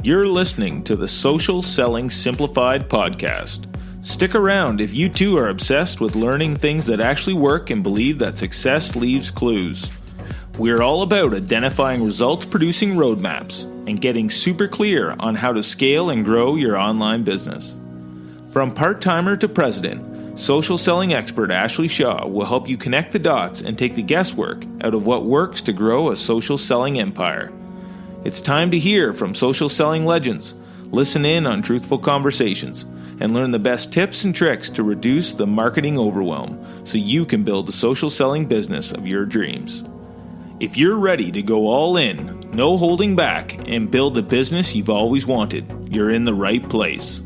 You're listening to the Social Selling Simplified podcast. Stick around if you too are obsessed with learning things that actually work and believe that success leaves clues. We're all about identifying results-producing roadmaps and getting super clear on how to scale and grow your online business. From part-timer to president, social selling expert Ashley Shaw will help you connect the dots and take the guesswork out of what works to grow a social selling empire. It's time to hear from social selling legends, listen in on truthful conversations, and learn the best tips and tricks to reduce the marketing overwhelm so you can build the social selling business of your dreams. If you're ready to go all in, no holding back, and build the business you've always wanted, you're in the right place.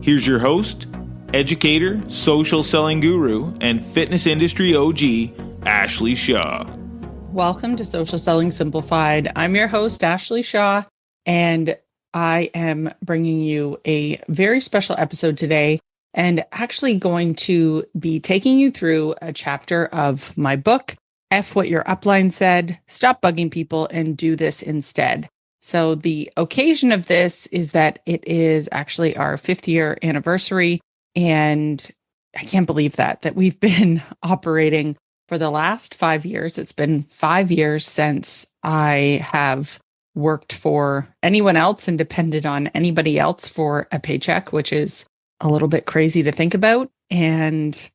Here's your host, educator, social selling guru, and fitness industry OG, Ashley Shaw. Welcome to Social Selling Simplified. I'm your host, Ashley Shaw, and I am bringing you a very special episode today and actually going to be taking you through a chapter of my book, F What Your Upline Said, Stop Bugging People and Do This Instead. So the occasion of this is that it is actually our 5th year anniversary, and I can't believe that we've been operating for the last 5 years. It's been 5 years since I have worked for anyone else and depended on anybody else for a paycheck, which is a little bit crazy to think about. And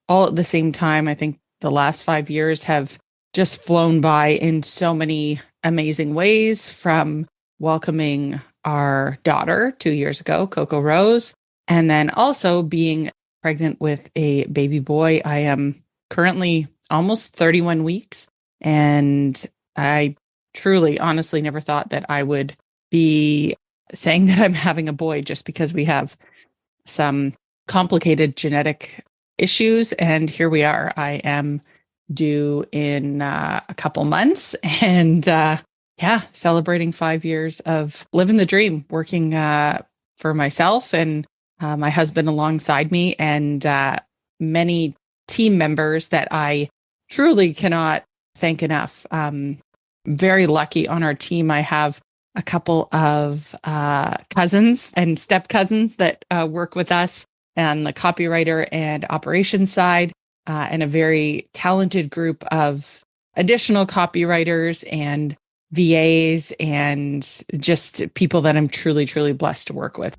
all at the same time, I think the last 5 years have just flown by in so many amazing ways, from welcoming our daughter 2 years ago, Coco Rose, and then also being pregnant with a baby boy. I am currently almost 31 weeks, and I truly, honestly never thought that I would be saying that I'm having a boy, just because we have some complicated genetic issues. And here we are. I am due in a couple months, and celebrating 5 years of living the dream, working for myself and my husband alongside me, and many team members that I truly cannot thank enough. Very lucky on our team. I have a couple of cousins and step cousins that work with us on the copywriter and operations side, and a very talented group of additional copywriters and VAs and just people that I'm truly, truly blessed to work with.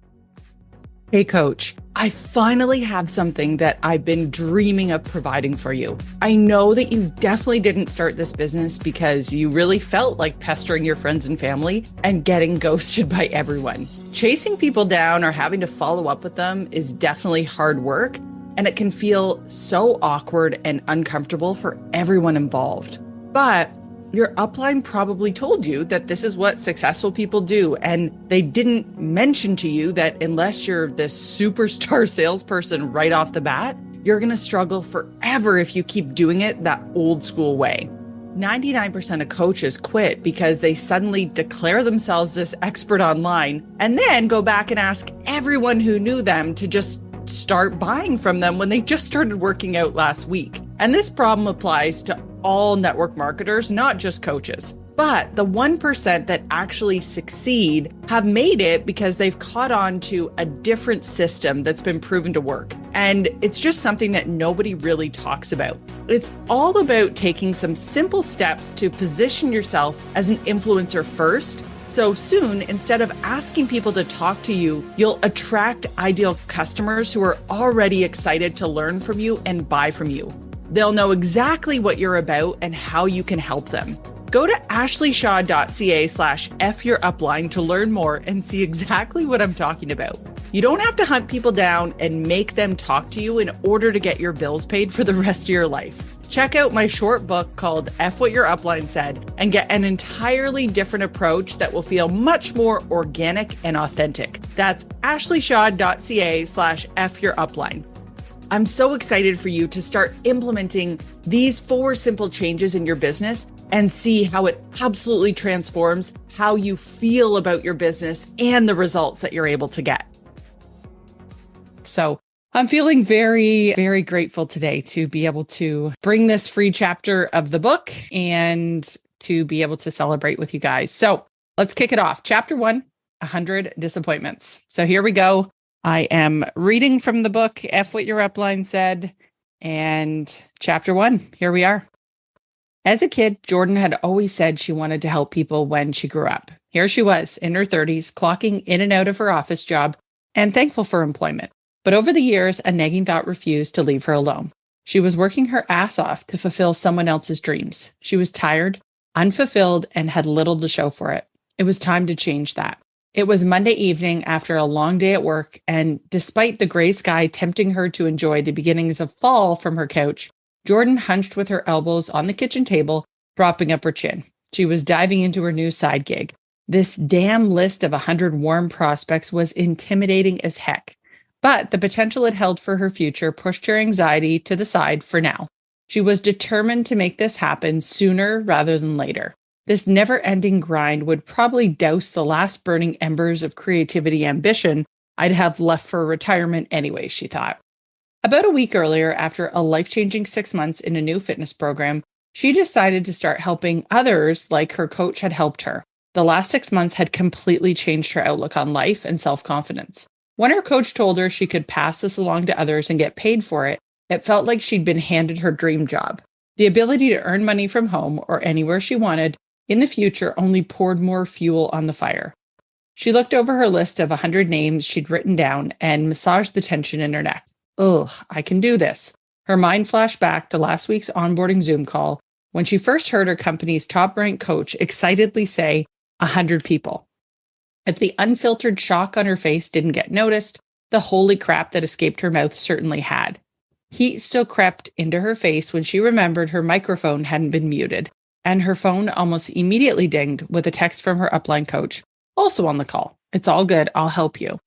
Hey, Coach, I finally have something that I've been dreaming of providing for you. I know that you definitely didn't start this business because you really felt like pestering your friends and family and getting ghosted by everyone. Chasing people down or having to follow up with them is definitely hard work, and it can feel so awkward and uncomfortable for everyone involved. But your upline probably told you that this is what successful people do, and they didn't mention to you that unless you're this superstar salesperson right off the bat, you're going to struggle forever if you keep doing it that old school way. 99% of coaches quit because they suddenly declare themselves this expert online and then go back and ask everyone who knew them to just start buying from them when they just started working out last week. And this problem applies to all network marketers, not just coaches. But the 1% that actually succeed have made it because they've caught on to a different system that's been proven to work. And it's just something that nobody really talks about. It's all about taking some simple steps to position yourself as an influencer first. So soon, instead of asking people to talk to you, you'll attract ideal customers who are already excited to learn from you and buy from you. They'll know exactly what you're about and how you can help them. Go to ashleyshaw.ca/FYourUpline to learn more and see exactly what I'm talking about. You don't have to hunt people down and make them talk to you in order to get your bills paid for the rest of your life. Check out my short book called F What Your Upline Said and get an entirely different approach that will feel much more organic and authentic. That's ashleyshaw.ca/FYourUpline. I'm so excited for you to start implementing these 4 simple changes in your business and see how it absolutely transforms how you feel about your business and the results that you're able to get. So I'm feeling very, very grateful today to be able to bring this free chapter of the book and to be able to celebrate with you guys. So let's kick it off. Chapter 1, 100 Disappointments. So here we go. I am reading from the book, F What Your Upline Said, and chapter 1. Here we are. As a kid, Jordan had always said she wanted to help people when she grew up. Here she was in her 30s, clocking in and out of her office job and thankful for employment. But over the years, a nagging thought refused to leave her alone. She was working her ass off to fulfill someone else's dreams. She was tired, unfulfilled, and had little to show for it. It was time to change that. It was Monday evening after a long day at work, and despite the gray sky tempting her to enjoy the beginnings of fall from her couch, Jordan hunched with her elbows on the kitchen table, propping up her chin. She was diving into her new side gig. This damn list of 100 warm prospects was intimidating as heck, but the potential it held for her future pushed her anxiety to the side for now. She was determined to make this happen sooner rather than later. This never-ending grind would probably douse the last burning embers of creativity ambition I'd have left for retirement anyway, she thought. About a week earlier, after a life-changing 6 months in a new fitness program, she decided to start helping others like her coach had helped her. The last 6 months had completely changed her outlook on life and self-confidence. When her coach told her she could pass this along to others and get paid for it, it felt like she'd been handed her dream job. The ability to earn money from home or anywhere she wanted in the future only poured more fuel on the fire. She looked over her list of 100 names she'd written down and massaged the tension in her neck. Ugh, I can do this. Her mind flashed back to last week's onboarding Zoom call when she first heard her company's top-ranked coach excitedly say, 100 people. If the unfiltered shock on her face didn't get noticed, the holy crap that escaped her mouth certainly had. Heat still crept into her face when she remembered her microphone hadn't been muted, and her phone almost immediately dinged with a text from her upline coach, also on the call. It's all good, I'll help you.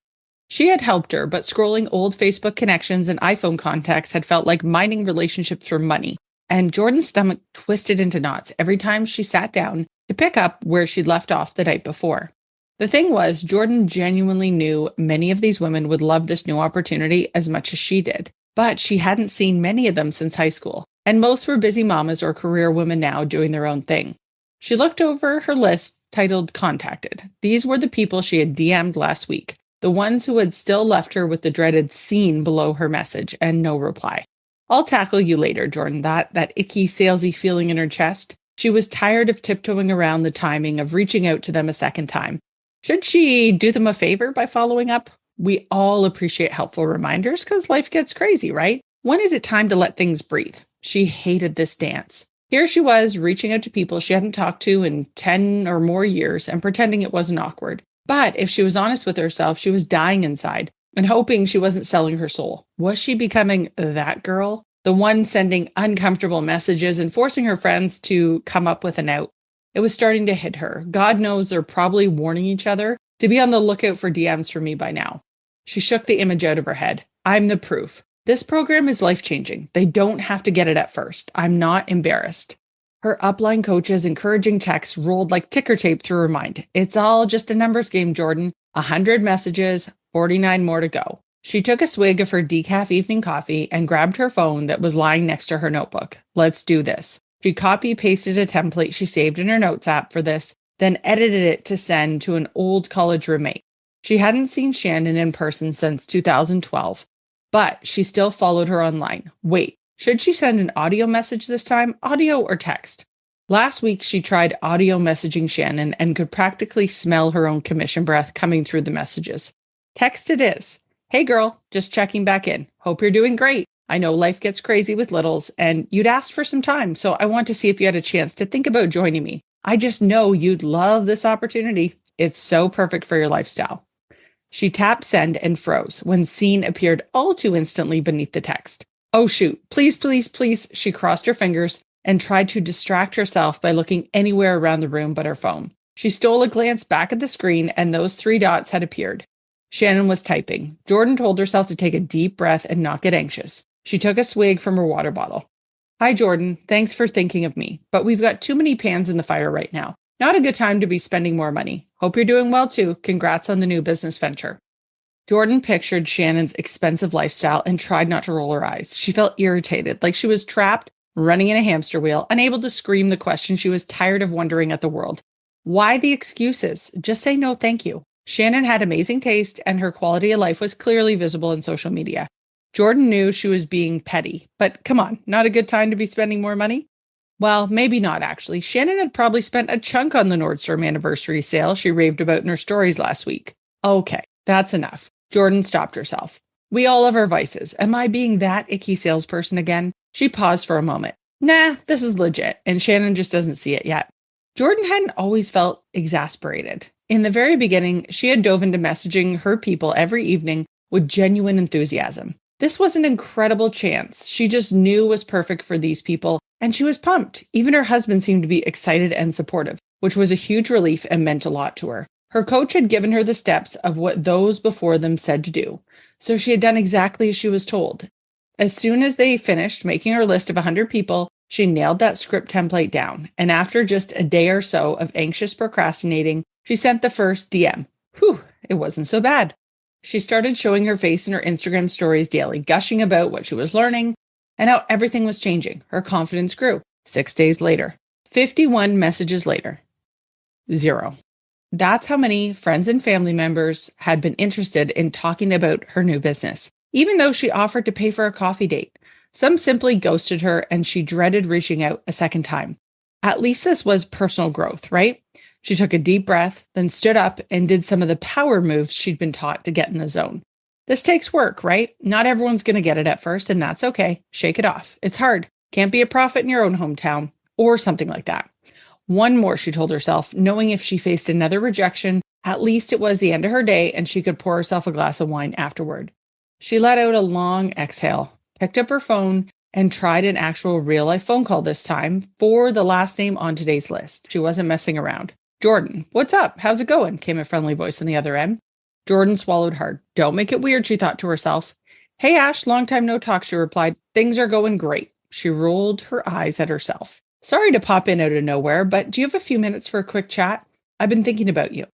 She had helped her, but scrolling old Facebook connections and iPhone contacts had felt like mining relationships for money, and Jordan's stomach twisted into knots every time she sat down to pick up where she'd left off the night before. The thing was, Jordan genuinely knew many of these women would love this new opportunity as much as she did, but she hadn't seen many of them since high school, and most were busy mamas or career women now doing their own thing. She looked over her list titled Contacted. These were the people she had DM'd last week, the ones who had still left her with the dreaded "seen" below her message and no reply. I'll tackle you later, Jordan, that icky, salesy feeling in her chest. She was tired of tiptoeing around the timing of reaching out to them a second time. Should she do them a favor by following up? We all appreciate helpful reminders because life gets crazy, right? When is it time to let things breathe? She hated this dance. Here she was, reaching out to people she hadn't talked to in 10 or more years and pretending it wasn't awkward. But if she was honest with herself, she was dying inside and hoping she wasn't selling her soul. Was she becoming that girl? The one sending uncomfortable messages and forcing her friends to come up with an out? It was starting to hit her. God knows they're probably warning each other to be on the lookout for DMs from me by now. She shook the image out of her head. I'm the proof. This program is life-changing. They don't have to get it at first. I'm not embarrassed. Her upline coach's encouraging text rolled like ticker tape through her mind. It's all just a numbers game, Jordan. 100 messages, 49 more to go. She took a swig of her decaf evening coffee and grabbed her phone that was lying next to her notebook. Let's do this. She copy-pasted a template she saved in her notes app for this, then edited it to send to an old college roommate. She hadn't seen Shannon in person since 2012, but she still followed her online. Wait, should she send an audio message this time? Audio or text? Last week, she tried audio messaging Shannon and could practically smell her own commission breath coming through the messages. Text it is. Hey girl, just checking back in. Hope you're doing great. I know life gets crazy with littles, and you'd asked for some time, so I want to see if you had a chance to think about joining me. I just know you'd love this opportunity. It's so perfect for your lifestyle. She tapped send and froze when "seen" appeared all too instantly beneath the text. Oh shoot, please, please, please. She crossed her fingers and tried to distract herself by looking anywhere around the room but her phone. She stole a glance back at the screen and those 3 dots had appeared. Shannon was typing. Jordan told herself to take a deep breath and not get anxious. She took a swig from her water bottle. Hi, Jordan. Thanks for thinking of me, but we've got too many pans in the fire right now. Not a good time to be spending more money. Hope you're doing well too. Congrats on the new business venture. Jordan pictured Shannon's expensive lifestyle and tried not to roll her eyes. She felt irritated, like she was trapped, running in a hamster wheel, unable to scream the question she was tired of wondering at the world. Why the excuses? Just say no, thank you. Shannon had amazing taste, and her quality of life was clearly visible in social media. Jordan knew she was being petty, but come on, not a good time to be spending more money? Well, maybe not actually. Shannon had probably spent a chunk on the Nordstrom anniversary sale she raved about in her stories last week. Okay, that's enough. Jordan stopped herself. We all have our vices. Am I being that icky salesperson again? She paused for a moment. Nah, this is legit, and Shannon just doesn't see it yet. Jordan hadn't always felt exasperated. In the very beginning, she had dove into messaging her people every evening with genuine enthusiasm. This was an incredible chance she just knew was perfect for these people, and she was pumped. Even her husband seemed to be excited and supportive, which was a huge relief and meant a lot to her. Her coach had given her the steps of what those before them said to do, so she had done exactly as she was told. As soon as they finished making her list of 100 people, she nailed that script template down, and after just a day or so of anxious procrastinating, she sent the first DM. Whew, it wasn't so bad. She started showing her face in her Instagram stories daily, gushing about what she was learning and how everything was changing. Her confidence grew. 6 days later, 51 messages later, 0. That's how many friends and family members had been interested in talking about her new business, even though she offered to pay for a coffee date. Some simply ghosted her, and she dreaded reaching out a second time. At least this was personal growth, right? She took a deep breath, then stood up and did some of the power moves she'd been taught to get in the zone. This takes work, right? Not everyone's going to get it at first, and that's okay. Shake it off. It's hard. Can't be a prophet in your own hometown, or something like that. One more, she told herself, knowing if she faced another rejection, at least it was the end of her day and she could pour herself a glass of wine afterward. She let out a long exhale, picked up her phone, and tried an actual real-life phone call this time for the last name on today's list. She wasn't messing around. Jordan, what's up? How's it going? Came a friendly voice on the other end. Jordan swallowed hard. Don't make it weird, she thought to herself. Hey, Ash, long time no talk, she replied. Things are going great. She rolled her eyes at herself. Sorry to pop in out of nowhere, but do you have a few minutes for a quick chat? I've been thinking about you.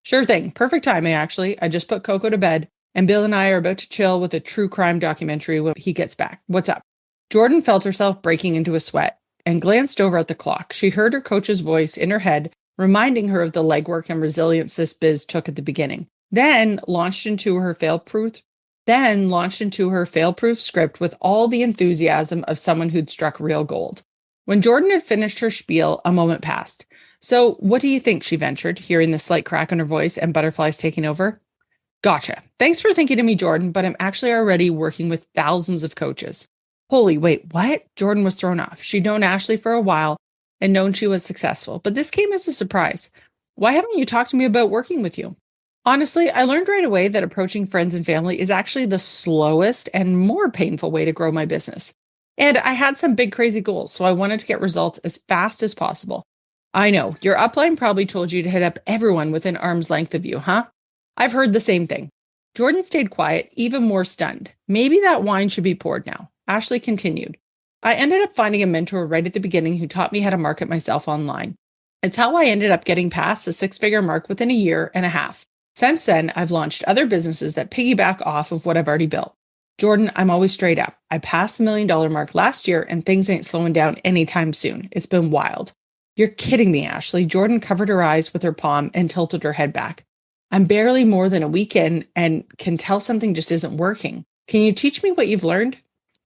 Sure thing. Perfect timing, actually. I just put Coco to bed, and Bill and I are about to chill with a true crime documentary when he gets back. What's up? Jordan felt herself breaking into a sweat and glanced over at the clock. She heard her coach's voice in her head, reminding her of the legwork and resilience this biz took at the beginning. Then launched into her fail-proof script with all the enthusiasm of someone who'd struck real gold. When Jordan had finished her spiel, a moment passed. So what do you think, she ventured, hearing the slight crack in her voice and butterflies taking over. Gotcha. Thanks for thinking of me, Jordan, but I'm actually already working with thousands of coaches. Holy, wait, what? Jordan was thrown off. She'd known Ashley for a while and known she was successful, but this came as a surprise. Why haven't you talked to me about working with you? Honestly, I learned right away that approaching friends and family is actually the slowest and more painful way to grow my business. And I had some big crazy goals, so I wanted to get results as fast as possible. I know, your upline probably told you to hit up everyone within arm's length of you, huh? I've heard the same thing. Jordan stayed quiet, even more stunned. Maybe that wine should be poured now. Ashley continued. I ended up finding a mentor right at the beginning who taught me how to market myself online. It's how I ended up getting past the 6-figure mark within a year and a half. Since then, I've launched other businesses that piggyback off of what I've already built. Jordan, I'm always straight up. I passed the $1 million mark last year and things ain't slowing down anytime soon. It's been wild. You're kidding me, Ashley. Jordan covered her eyes with her palm and tilted her head back. I'm barely more than a week in and can tell something just isn't working. Can you teach me what you've learned?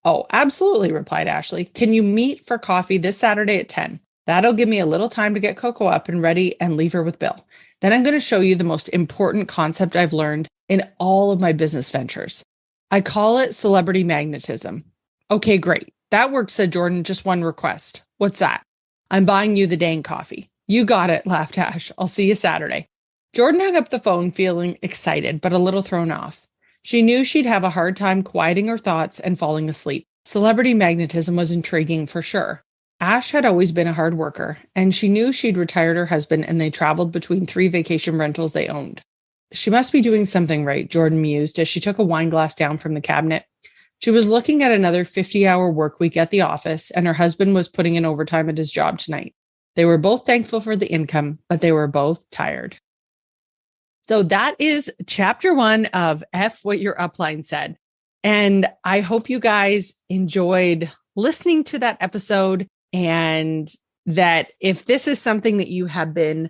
Oh, absolutely, replied Ashley. Can you meet for coffee this Saturday at 10? That'll give me a little time to get Coco up and ready and leave her with Bill. Then I'm going to show you the most important concept I've learned in all of my business ventures. I call it celebrity magnetism. Okay, great. That works, said Jordan. Just one request. What's that? I'm buying you the dang coffee. You got it, laughed Ash. I'll see you Saturday. Jordan hung up the phone feeling excited, but a little thrown off. She knew she'd have a hard time quieting her thoughts and falling asleep. Celebrity magnetism was intriguing for sure. Ash had always been a hard worker, and she knew she'd retired her husband and they traveled between 3 vacation rentals they owned. She must be doing something right, Jordan mused as she took a wine glass down from the cabinet. She was looking at another 50-hour work week at the office, and her husband was putting in overtime at his job tonight. They were both thankful for the income, but they were both tired. So that is chapter 1 of F What Your Upline Said. And I hope you guys enjoyed listening to that episode, and that if this is something that you have been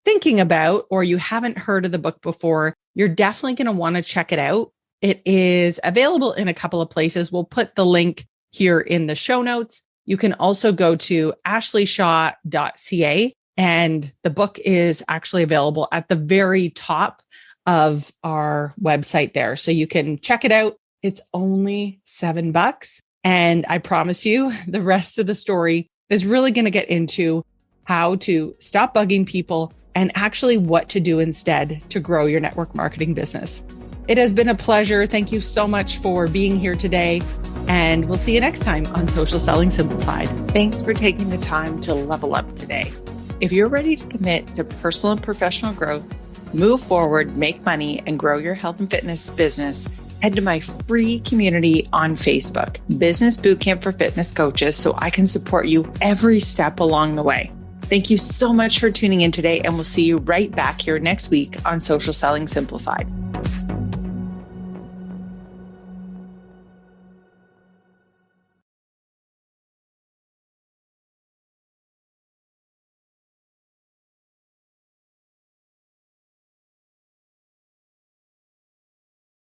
thinking about or you haven't heard of the book before, you're definitely going to want to check it out. It is available in a couple of places. We'll put the link here in the show notes. You can also go to ashleyshaw.ca, and the book is actually available at the very top of our website there. So you can check it out. It's only $7. And I promise you, the rest of the story is really going to get into how to stop bugging people and actually what to do instead to grow your network marketing business. It has been a pleasure. Thank you so much for being here today. And we'll see you next time on Social Selling Simplified. Thanks for taking the time to level up today. If you're ready to commit to personal and professional growth, move forward, make money, and grow your health and fitness business, head to my free community on Facebook, Business Bootcamp for Fitness Coaches, so I can support you every step along the way. Thank you so much for tuning in today, and we'll see you right back here next week on Social Selling Simplified.